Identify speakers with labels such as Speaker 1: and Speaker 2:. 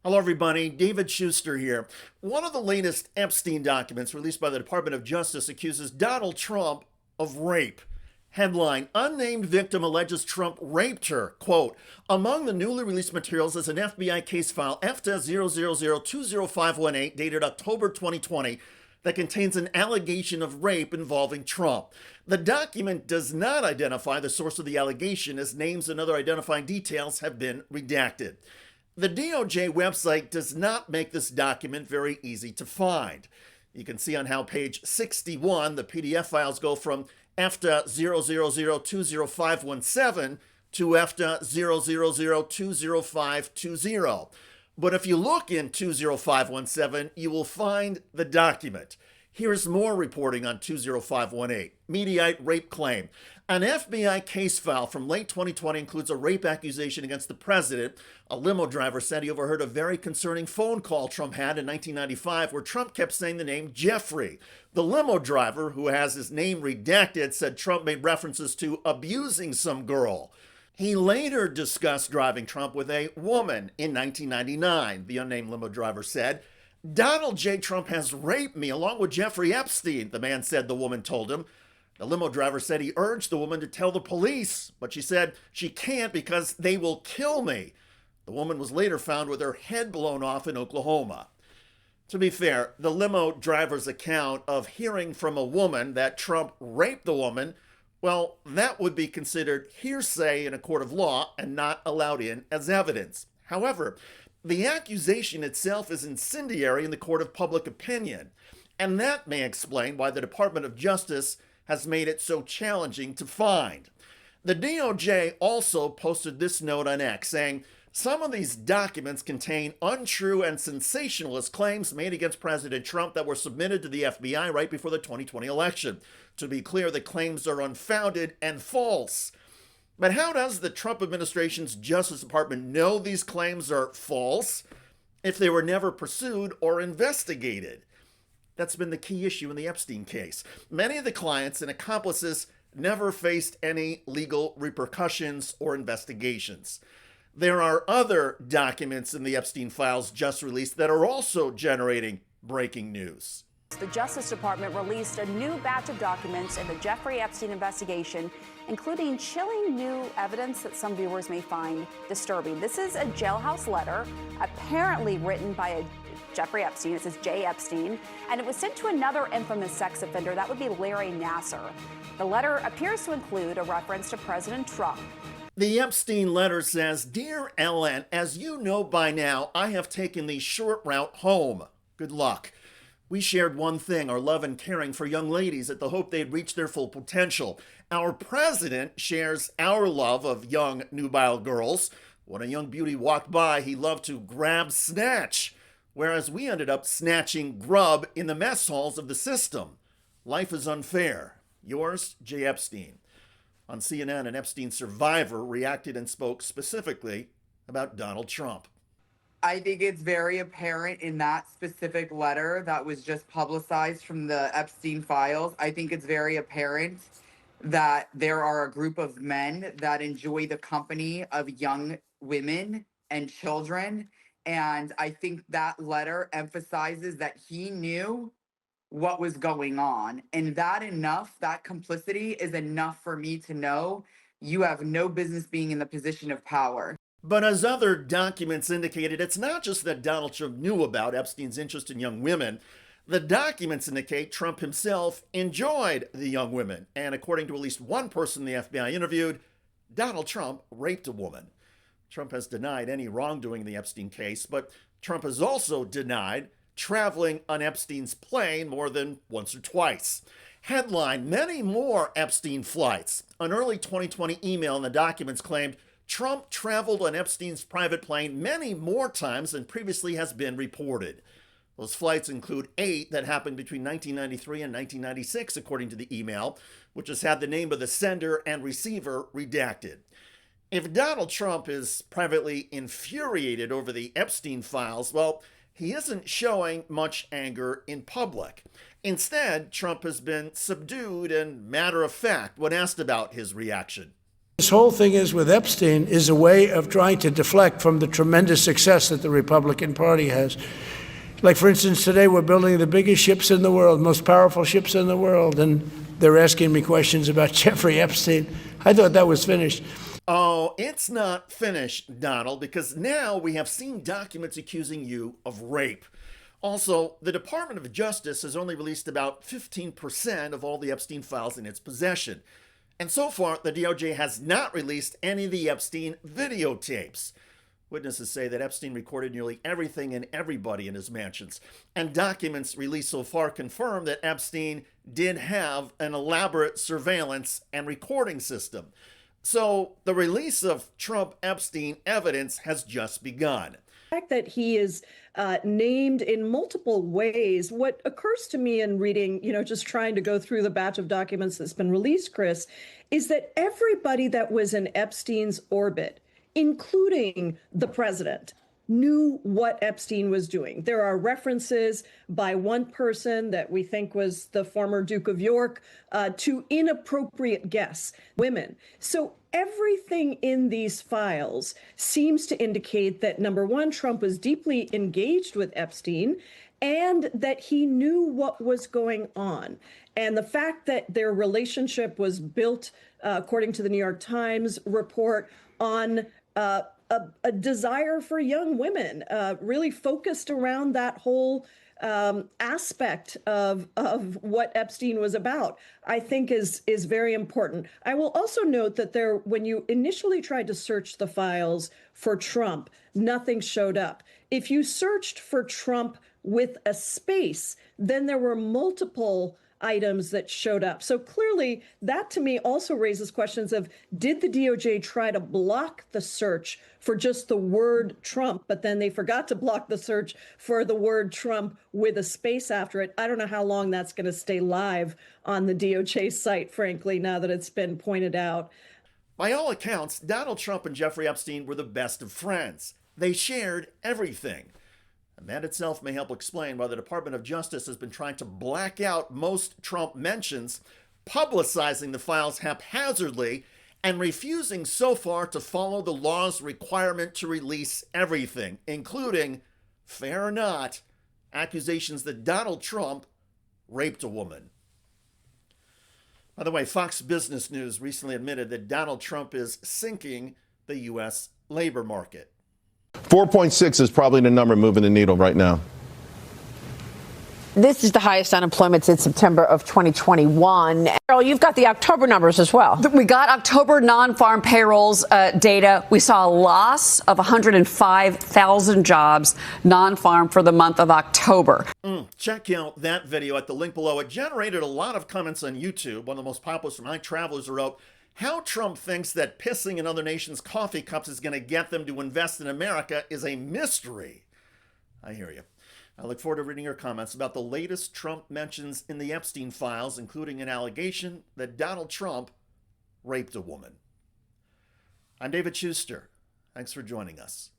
Speaker 1: Hello, everybody. David Shuster here. One of the latest Epstein documents released by the Department of Justice accuses Donald Trump of rape. Headline: Unnamed victim alleges Trump raped her. Quote: Among the newly released materials is an FBI case file FTA000200518 dated October 2020 that contains an allegation of rape involving Trump. The document does not identify the source of the allegation, as names and other identifying details have been redacted. The DOJ website does not make this document very easy to find. You can see on how page 61 the PDF files go from EFTA000200517 to EFTA000200520. But if you look in 20517, you will find the document. Here's more reporting on 20518. Mediate rape claim. An FBI case file from late 2020 includes a rape accusation against the president. A limo driver said he overheard a very concerning phone call Trump had in 1995 where Trump kept saying the name Jeffrey. The limo driver, who has his name redacted, said Trump made references to abusing some girl. He later discussed driving Trump with a woman in 1999, the unnamed limo driver said. Donald J. Trump has raped me along with Jeffrey Epstein, the man said the woman told him. The limo driver said he urged the woman to tell the police, but she said she can't because they will kill me. The woman was later found with her head blown off in Oklahoma. To be fair, the limo driver's account of hearing from a woman that Trump raped the woman, well, that would be considered hearsay in a court of law and not allowed in as evidence. However, the accusation itself is incendiary in the court of public opinion, and that may explain why the Department of Justice has made it so challenging to find. The DOJ also posted this note on X saying, some of these documents contain untrue and sensationalist claims made against President Trump that were submitted to the FBI right before the 2020 election. To be clear, the claims are unfounded and false. But how does the Trump administration's Justice Department know these claims are false if they were never pursued or investigated? That's been the key issue in the Epstein case. Many of the clients and accomplices never faced any legal repercussions or investigations. There are other documents in the Epstein files just released that are also generating breaking news.
Speaker 2: The Justice Department released a new batch of documents in the Jeffrey Epstein investigation, including chilling new evidence that some viewers may find disturbing. This is a jailhouse letter, apparently written by Jeffrey Epstein. It says J. Epstein, and it was sent to another infamous sex offender. That would be Larry Nassar. The letter appears to include a reference to President Trump.
Speaker 1: The Epstein letter says, Dear Ellen, as you know by now, I have taken the short route home. Good luck. We shared one thing, our love and caring for young ladies at the hope they'd reach their full potential. Our president shares our love of young, nubile girls. When a young beauty walked by, he loved to grab snatch, whereas we ended up snatching grub in the mess halls of the system. Life is unfair. Yours, J. Epstein. On CNN, an Epstein survivor reacted and spoke specifically about Donald Trump.
Speaker 3: I think it's very apparent in that specific letter that was just publicized from the Epstein files. I think it's very apparent that there are a group of men that enjoy the company of young women and children. And I think that letter emphasizes that he knew what was going on. And that complicity is enough for me to know you have no business being in the position of power.
Speaker 1: But as other documents indicated, it's not just that Donald Trump knew about Epstein's interest in young women. The documents indicate Trump himself enjoyed the young women. And according to at least one person the FBI interviewed, Donald Trump raped a woman. Trump has denied any wrongdoing in the Epstein case, but Trump has also denied traveling on Epstein's plane more than once or twice. Headline: Many more Epstein flights. An early 2020 email in the documents claimed Trump traveled on Epstein's private plane many more times than previously has been reported. Those flights include 8 that happened between 1993 and 1996, according to the email, which has had the name of the sender and receiver redacted. If Donald Trump is privately infuriated over the Epstein files, well, he isn't showing much anger in public. Instead, Trump has been subdued and matter of fact when asked about his reaction.
Speaker 4: This whole thing is with Epstein is a way of trying to deflect from the tremendous success that the Republican Party has. Like, for instance, today we're building the biggest ships in the world, most powerful ships in the world, and they're asking me questions about Jeffrey Epstein. I thought that was finished.
Speaker 1: Oh, it's not finished, Donald, because now we have seen documents accusing you of rape. Also, the Department of Justice has only released about 15% of all the Epstein files in its possession. And so far, the DOJ has not released any of the Epstein videotapes. Witnesses say that Epstein recorded nearly everything and everybody in his mansions. And documents released so far confirm that Epstein did have an elaborate surveillance and recording system. So the release of Trump Epstein evidence has just begun.
Speaker 5: The fact that he is named in multiple ways, what occurs to me in reading, just trying to go through the batch of documents that's been released, Chris, is that everybody that was in Epstein's orbit, including the president, knew what Epstein was doing. There are references by one person that we think was the former Duke of York to inappropriate guests, women. So everything in these files seems to indicate that, number one, Trump was deeply engaged with Epstein and that he knew what was going on. And the fact that their relationship was built, according to the New York Times report, on a desire for young women, really focused around that whole aspect of what Epstein was about, I think is very important. I will also note that when you initially tried to search the files for Trump, nothing showed up. If you searched for Trump with a space, then there were multiple items that showed up. So clearly, that to me also raises questions of, did the DOJ try to block the search for just the word Trump, but then they forgot to block the search for the word Trump with a space after it? I don't know how long that's going to stay live on the DOJ site, frankly, now that it's been pointed out.
Speaker 1: By all accounts, Donald Trump and Jeffrey Epstein were the best of friends. They shared everything. And that itself may help explain why the Department of Justice has been trying to black out most Trump mentions, publicizing the files haphazardly, and refusing so far to follow the law's requirement to release everything, including, fair or not, accusations that Donald Trump raped a woman. By the way, Fox Business News recently admitted that Donald Trump is sinking the U.S. labor market.
Speaker 6: 4.6 is probably the number moving the needle right now.
Speaker 7: This is the highest unemployment since September of 2021. Carol, you've got the October numbers as well.
Speaker 8: We got October non-farm payrolls data. We saw a loss of 105,000 jobs non-farm for the month of October.
Speaker 1: Check out that video at the link below. It generated a lot of comments on YouTube. One of the most popular from my travelers wrote, "How Trump thinks that pissing in other nations' coffee cups is going to get them to invest in America is a mystery." I hear you. I look forward to reading your comments about the latest Trump mentions in the Epstein files, including an allegation that Donald Trump raped a woman. I'm David Shuster. Thanks for joining us.